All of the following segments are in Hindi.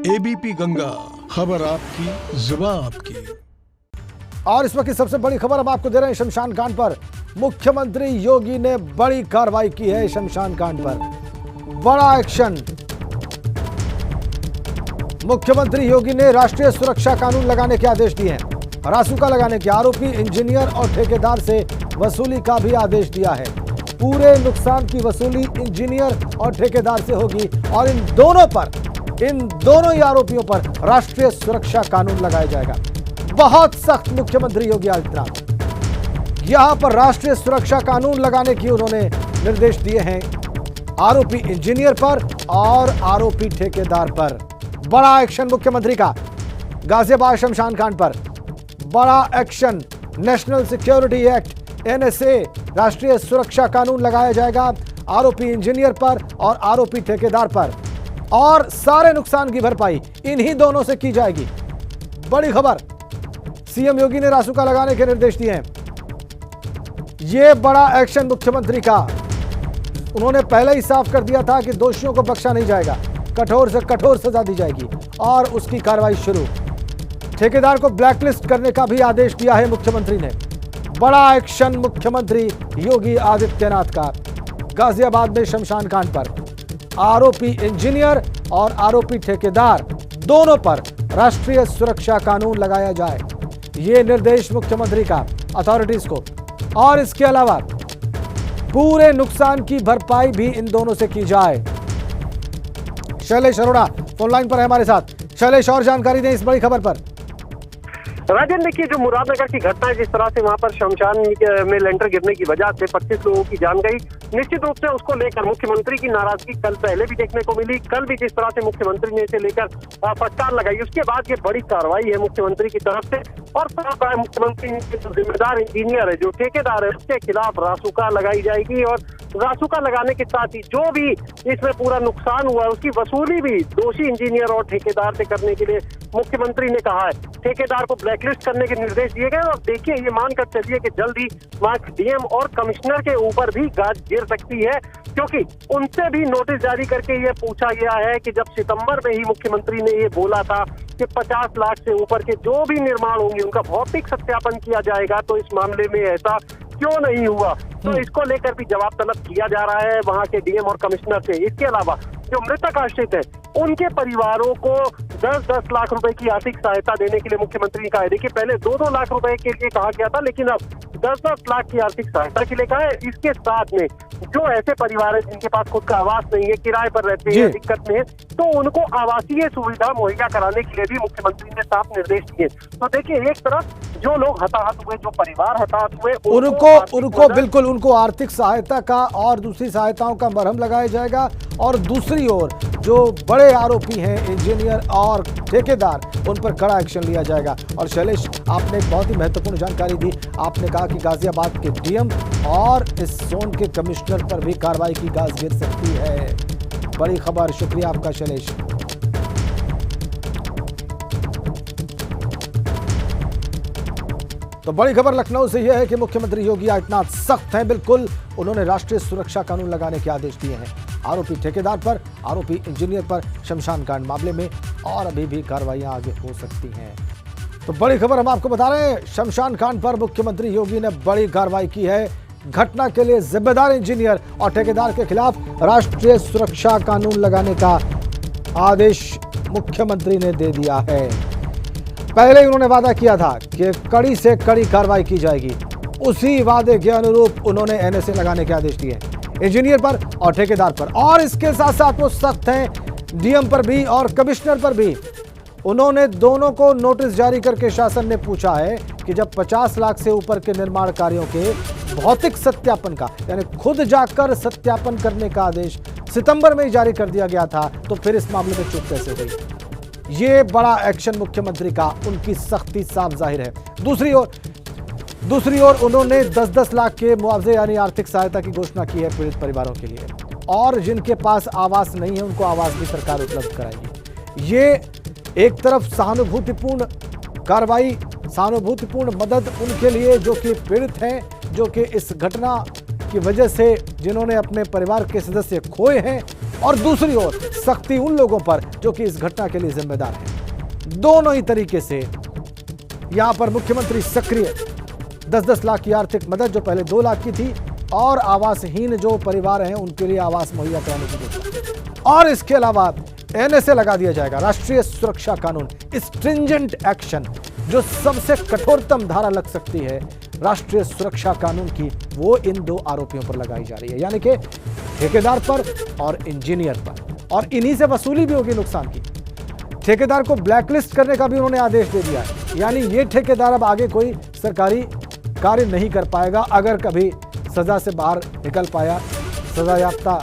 एबीपी गंगा, खबर आपकी, जुबान आपकी। और इस वक्त की सबसे बड़ी खबर हम आपको दे रहे हैं शमशान कांड पर। मुख्यमंत्री योगी ने बड़ी कार्रवाई की है शमशान कांड पर, बड़ा एक्शन। मुख्यमंत्री योगी ने राष्ट्रीय सुरक्षा कानून लगाने के आदेश दिए हैं। रासुका लगाने के आरोपी इंजीनियर और ठेकेदार से वसूली का भी आदेश दिया है। पूरे नुकसान की वसूली इंजीनियर और ठेकेदार से होगी और इन दोनों ही आरोपियों पर राष्ट्रीय सुरक्षा कानून लगाया जाएगा। बहुत सख्त मुख्यमंत्री योगी आदित्यनाथ यहां पर राष्ट्रीय सुरक्षा कानून लगाने की उन्होंने निर्देश दिए हैं आरोपी इंजीनियर पर और आरोपी ठेकेदार पर। बड़ा एक्शन मुख्यमंत्री का गाजियाबाद शमशान कांड पर, बड़ा action. National security act NSA राष्ट्रीय सुरक्षा कानून लगाया जाएगा आरोपी इंजीनियर पर और आरोपी ठेकेदार पर, और सारे नुकसान की भरपाई इन्हीं दोनों से की जाएगी। बड़ी खबर, सीएम योगी ने रासुका लगाने के निर्देश दिए हैं। यह बड़ा एक्शन मुख्यमंत्री का। उन्होंने पहले ही साफ कर दिया था कि दोषियों को बख्शा नहीं जाएगा, कठोर से कठोर सजा दी जाएगी और उसकी कार्रवाई शुरू। ठेकेदार को ब्लैकलिस्ट करने का भी आदेश दिया है मुख्यमंत्री ने। बड़ा एक्शन मुख्यमंत्री योगी आदित्यनाथ का गाजियाबाद में शमशान कांड पर। आरोपी इंजीनियर और आरोपी ठेकेदार दोनों पर राष्ट्रीय सुरक्षा कानून लगाया जाए, ये निर्देश मुख्यमंत्री का अथॉरिटीज को। और इसके अलावा पूरे नुकसान की भरपाई भी इन दोनों से की जाए। शैलेश अरोड़ा फोन लाइन पर है हमारे साथ। शैलेश, और जानकारी दें इस बड़ी खबर पर। राजन, देखिए, जो मुरादनगर की घटना है, जिस तरह से वहां पर शमशान में लेंटर गिरने की वजह से 25 लोगों की जान गई, निश्चित रूप से उसको लेकर मुख्यमंत्री की नाराजगी कल पहले भी देखने को मिली। कल भी जिस तरह से मुख्यमंत्री ने इसे लेकर फटकार लगाई, उसके बाद ये बड़ी कार्रवाई है मुख्यमंत्री की तरफ से। और साफ है, मुख्यमंत्री जो जिम्मेदार इंजीनियर है, जो ठेकेदार है, उसके खिलाफ रासुका लगाई जाएगी। और रासुका लगाने के साथ ही जो भी इसमें पूरा नुकसान हुआ है उसकी वसूली भी दोषी इंजीनियर और ठेकेदार से करने के लिए मुख्यमंत्री ने कहा है। ठेकेदार को ब्लैकलिस्ट करने के निर्देश दिए गए। और देखिए, ये मानकर चलिए कि जल्द ही वहां डीएम और कमिश्नर के ऊपर भी गाज गिर सकती है, क्योंकि उनसे भी नोटिस जारी करके ये पूछा गया है कि जब सितंबर में ही मुख्यमंत्री ने ये बोला था कि 50 लाख से ऊपर के जो भी निर्माण होंगे उनका भौतिक सत्यापन किया जाएगा, तो इस मामले में ऐसा क्यों नहीं हुआ। तो इसको लेकर भी जवाब तलब किया जा रहा है वहां के डीएम और कमिश्नर से। इसके अलावा जो मृतक आश्रित है उनके परिवारों को 10-10 लाख रुपए की आर्थिक सहायता देने के लिए मुख्यमंत्री ने कहा है। देखिए, पहले 2-2 लाख रुपए के लिए कहा गया था, लेकिन अब 10-10 लाख की आर्थिक सहायता के लिए कहा है। इसके साथ में जो ऐसे परिवार है जिनके पास खुद का आवास नहीं है, किराए पर रहते हैं, दिक्कत में है, तो उनको आवासीय सुविधा मुहैया कराने के लिए भी मुख्यमंत्री ने साफ निर्देश दिए। तो देखिए, एक तरफ जो लोग हताहत हुए, जो परिवार हताहत हुए, उनको बिल्कुल उनको आर्थिक सहायता का और दूसरी सहायताओं का मरहम लगाया जाएगा। और दूसरी ओर जो बड़े आरोपी हैं इंजीनियर और ठेकेदार, उन पर कड़ा एक्शन लिया जाएगा। और शैलेश, आपने एक बहुत ही महत्वपूर्ण जानकारी दी। आपने कहा कि गाजियाबाद के डीएम और इस जोन के कमिश्नर पर भी कार्रवाई की गाज गिर सकती है। बड़ी खबर, शुक्रिया आपका शैलेश। तो बड़ी खबर लखनऊ से यह है कि मुख्यमंत्री योगी आदित्यनाथ सख्त हैं। बिल्कुल, उन्होंने राष्ट्रीय सुरक्षा कानून लगाने के आदेश दिए हैं आरोपी ठेकेदार पर, आरोपी इंजीनियर पर शमशान कांड मामले में, और अभी भी कार्रवाइयां आगे हो सकती हैं। तो बड़ी खबर हम आपको बता रहे हैं, शमशान कांड पर मुख्यमंत्री योगी ने बड़ी कार्रवाई की है। घटना के लिए जिम्मेदार इंजीनियर और ठेकेदार के खिलाफ राष्ट्रीय सुरक्षा कानून लगाने का आदेश मुख्यमंत्री ने दे दिया है। पहले ही उन्होंने वादा किया था कि कड़ी से कड़ी कार्रवाई की जाएगी। उसी वादे के अनुरूप उन्होंने एनएसए लगाने के आदेश दिए इंजीनियर पर और ठेकेदार पर। और इसके साथ साथ वो सख्त हैं डीएम पर भी और कमिश्नर पर भी। उन्होंने दोनों को नोटिस जारी करके शासन ने पूछा है कि जब 50 लाख से ऊपर के निर्माण कार्यों के भौतिक सत्यापन का, यानी खुद जाकर सत्यापन करने का आदेश सितंबर में ही जारी कर दिया गया था, तो फिर इस मामले में चुप कैसे हुई। ये बड़ा एक्शन मुख्यमंत्री का, उनकी सख्ती साफ जाहिर है। दूसरी ओर उन्होंने 10-10 लाख के मुआवजे यानी आर्थिक सहायता की घोषणा की है पीड़ित परिवारों के लिए, और जिनके पास आवास नहीं है उनको आवास भी सरकार उपलब्ध कराएगी। ये एक तरफ सहानुभूतिपूर्ण कार्रवाई, सहानुभूतिपूर्ण मदद उनके लिए जो कि पीड़ित हैं, जो कि इस घटना की वजह से जिन्होंने अपने परिवार के सदस्य खोए हैं, और दूसरी ओर सख्ती उन लोगों पर जो कि इस घटना के लिए जिम्मेदार हैं। दोनों ही तरीके से यहां पर मुख्यमंत्री सक्रिय 10-10 लाख की आर्थिक मदद जो पहले 2 लाख की थी और आवासहीन जो परिवार हैं उनके लिए आवास मुहैया कराने की योजना, और इसके अलावा एनएसए लगा दिया जाएगा, राष्ट्रीय सुरक्षा कानून, स्ट्रिंजेंट एक्शन, जो सबसे कठोरतम धारा लग सकती है राष्ट्रीय सुरक्षा कानून की, वो इन 2 आरोपियों पर लगाई जा रही है, यानी कि ठेकेदार पर और इंजीनियर पर, और इन्हीं से वसूली भी होगी नुकसान की। ठेकेदार को ब्लैकलिस्ट करने का भी उन्होंने आदेश दे दिया है, यानी ये ठेकेदार अब आगे कोई सरकारी कार्य नहीं कर पाएगा अगर कभी सजा से बाहर निकल पाया, सजा याफ्ता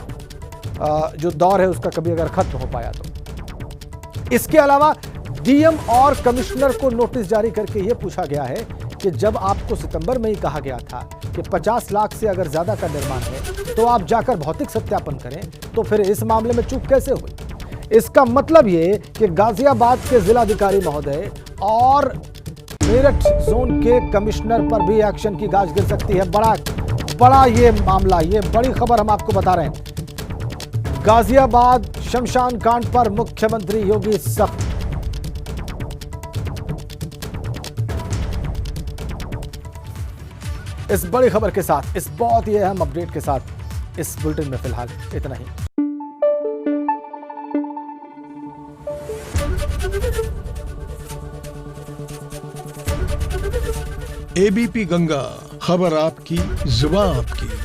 जो दौर है उसका कभी अगर खत्म हो पाया तो। इसके अलावा डीएम और कमिश्नर को नोटिस जारी करके यह पूछा गया है कि जब आपको सितंबर में ही कहा गया था कि 50 लाख से अगर ज्यादा का निर्माण है तो आप जाकर भौतिक सत्यापन करें, तो फिर इस मामले में चूक कैसे हुई? इसका मतलब ये कि गाजियाबाद के जिलाधिकारी महोदय और मेरठ जोन के कमिश्नर पर भी एक्शन की गाज गिर सकती है। बड़ा ये मामला, ये बड़ी खबर हम आपको बता रहे हैं। गाजियाबाद शमशान कांड पर मुख्यमंत्री योगी सख्त। इस बड़ी खबर के साथ, इस बहुत ही अहम अपडेट के साथ इस बुलेटिन में फिलहाल इतना ही। एबीपी गंगा, खबर आपकी, जुबान आपकी।